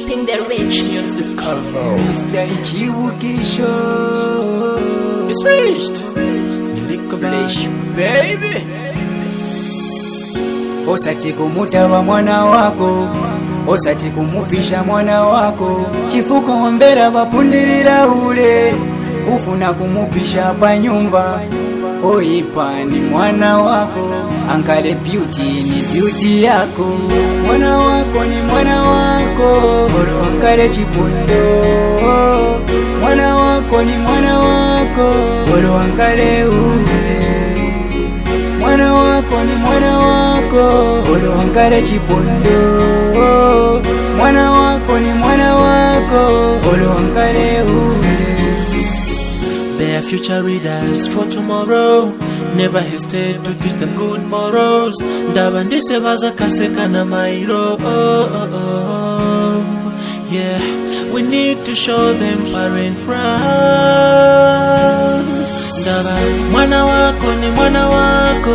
Keeping the rich musical Mr. Ichibukisho It's reached Niliko Flesh baby Osati kumutaba mwana wako, osati kumupisha mwana wako. Chifuko wambera bapundirira ule, ufuna kumupisha pa nyumba. Oipa ni mwana wako, ankale beauty ni beauty yako. Mwana wako ni mwana wako, olo ankale chipondo. Mwana wako ni mwana wako, olo ankale ule. Mwana wako ni mwana wako, olo ankale chipondo. Mwana wako ni mwana wako, olo ankale ule. They are future readers for tomorrow. Never hesitate to teach them good morals. Ndabandise baza kaseka na mairo. Yeah, we need to show them parent proud. Ndaba mwana wako ni mwana wako,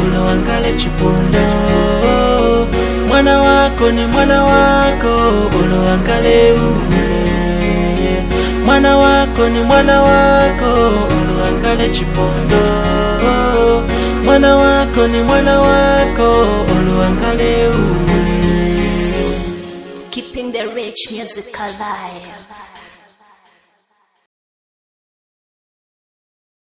olo ankale chipondo. Mwana wako ni mwana wako, olo ankale ule. Mwana wako ni mwana wako, olo ankale chipondo. Mwana wako ni mwana wako, olo ankale ule. Keeping the rich music alive.